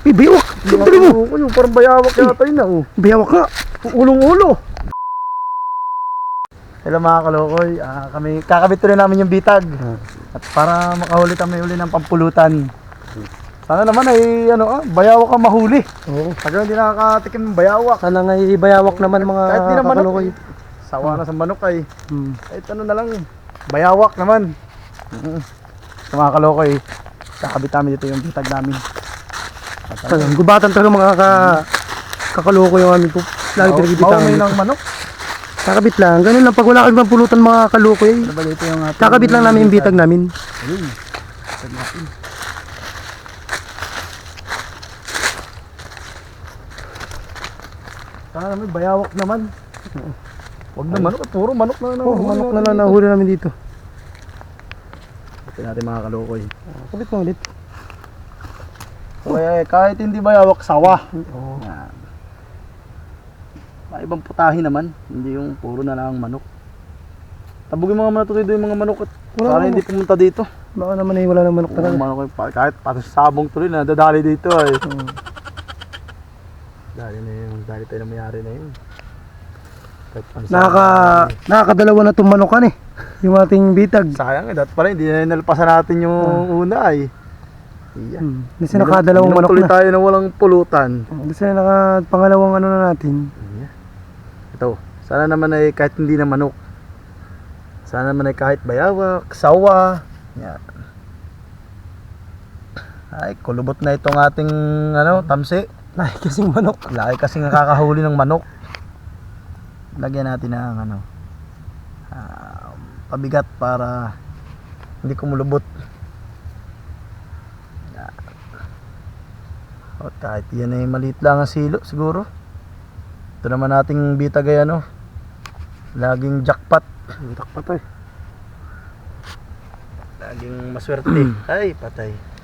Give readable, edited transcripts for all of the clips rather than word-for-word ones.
Biwak! Siyempre mo! Yung parang bayawak yata yun na oh. Biwak ka! Ulong-ulo. Hello mga kalokoy, kami kakabit tuloy namin yung bitag. At para makahuli kami uli ng pampulutan. Sana naman ay bayawak ang mahuli. Oo. Tagal hindi nakakatikim ng bayawak. Sana nga ibayawak naman mga Kahit di na manok kakalokoy. Sawa na sa manok ay. Kahit Hmm. na lang, bayawak naman. Sa mga kalokoy, kakabit namin dito yung bitag namin. Ayun, gubatan talaga mga kakalokoy yung aming po. Lagi pinagbibitan. Maumay ng manok. Kakabit lang. Ganun lang pag wala kang pulutan mga kakalokoy. Ano ba dito yung ating Kakabit lang namin yung bitag namin. Ayun. Bitag natin. Sana naman bayawak naman. Wag na manok, puro manok na lang. Oh, manok na lang nahuli namin dito. Ito natin mga kalokoy. Kakabit mo ulit. Kaya kahit hindi bayawak, sawa. Oo. Yan. May ibang putahe naman, hindi yung puro na lang manok. Tabugin mga manok dito yung mga manok at Wala para naman. hindi pumunta dito. Baka naman ay wala ng manok Mga talaga. manok kahit pati sa sabong tuloy na dadali dito ay. Dali na yun, dali tayo na mayari na yun. Kahit pang Nakakadalawa na itong manokan eh. Yung ating bitag. sayang eh, dati pala hindi na nalpasan natin yung una ay. Iya. Kasi nakadalawang manok tuloy na. tayo na walang pulutan. Kasi nakapangalawang ano na natin. Iya. Ito, sana naman ay kahit hindi na manok. Sana naman ay kahit bayawak, sawa. Yan. Ay, kulubot na itong ating tamsi. Lahi kasing manok. Laki kasi nakakahuli ng manok. Lagyan natin ng pabigat para hindi kumulubot. Yan. O, kahit yan ay maliit lang ang silo siguro. Ito naman ating bitag ay laging jackpot. Takpat eh. Laging maswerte. Ay, patay.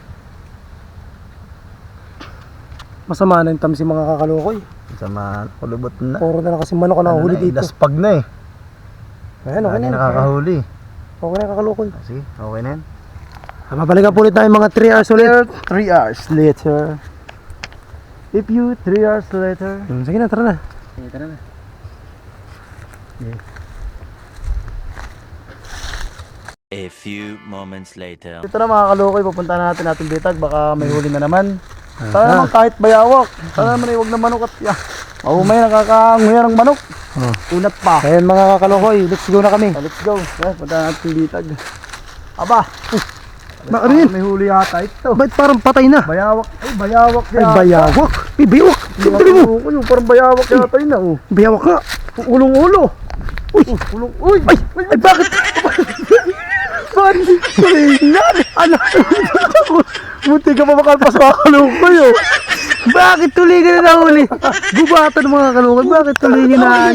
Masama na yung tamsi mga kakalokoy. Sama, kulubot na. Puro na lang kasi manok na huli dito. Daspag na eh. Ayan, okay na Lagi yan. nakakahuli. Okay na kakalokoy. Sige, okay na yan. Mabalikan po ulit tayo mga 3 hours ulit. 3 hours later. If you 3 hours later. Sige na, tara na. Sige, tara na. A few moments later. Dito na mga kalokoy, pupunta natin ating bitag. Baka may huli na naman. Sana naman kahit bayawak. Sana naman ay huwag na manok at may nakakaanguya ng manok. Unat pa. Ayan mga kakalokoy, let's go na kami. Let's go. Punta natin bitag. Aba. Ano yun? May huli yata ito. Ba't parang patay na? Bayawak. Ay, bayawak Ay, bayawak. Ay, biwak. Siyempre mo. Yung parang bayawak yata yun na oh. Biwak ka. Ulong-ulo. Uy. Ulong. Uy. Ay, bakit? Bakit? Tulingan. Ano? Buti ka pa makalpas mga kalokoy oh. Bakit tulingan na nahuli? Gubatan mga kakalokoy. Bakit tulingan na?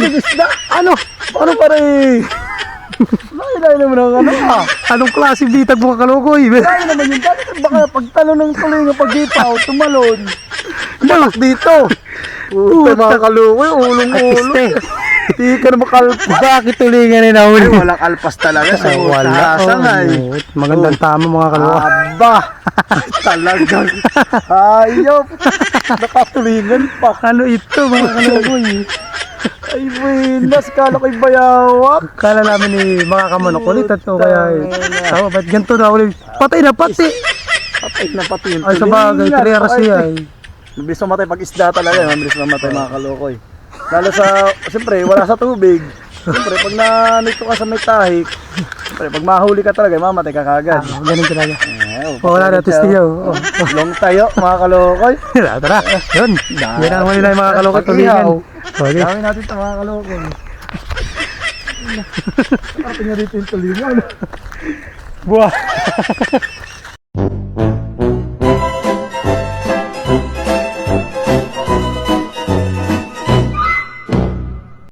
Ano? Ano pare? Lain naman ang Anong klase bitag mga kakalokoy? Lain naman yun. Dati baka pagtalo ng tuloy ng pag-ipaw, tumalon. Malak dito. Puta mga kalokoy, ulong-ulo. Di ka na makalpas. Bakit tulingan na nahuli? Ay, walang alpas talaga sa Wala. sangay. Magandang tama mga kakalokoy. Aba! Talagang ayop! Nakatulingan pa. Ano ito mga kakalokoy? Ay, buenas. Kala ko'y bayawak. Kala namin ni mga kamanok ulit at o kaya tama ba't ganito na ulit? Patay na pati! Patay na pati yung Ay sa bagay, 3 hours siya eh. Mabilis mamatay pag isda talaga. Mabilis mamatay mga kalokoy. Lalo sa, siyempre, wala sa tubig. Siyempre, pag nanito ka sa may tahik, siyempre, pag mahuli ka talaga, mamatay ka kagad. Ganun talaga. Oh, Wala na testigo. Long tayo, mga kalokoy. Tara, yun. Yan ang huli na yung mga kalokoy tulingan. Okay. Gawin natin ito mga kalokoy. Parating na dito yung tulingan. Buah.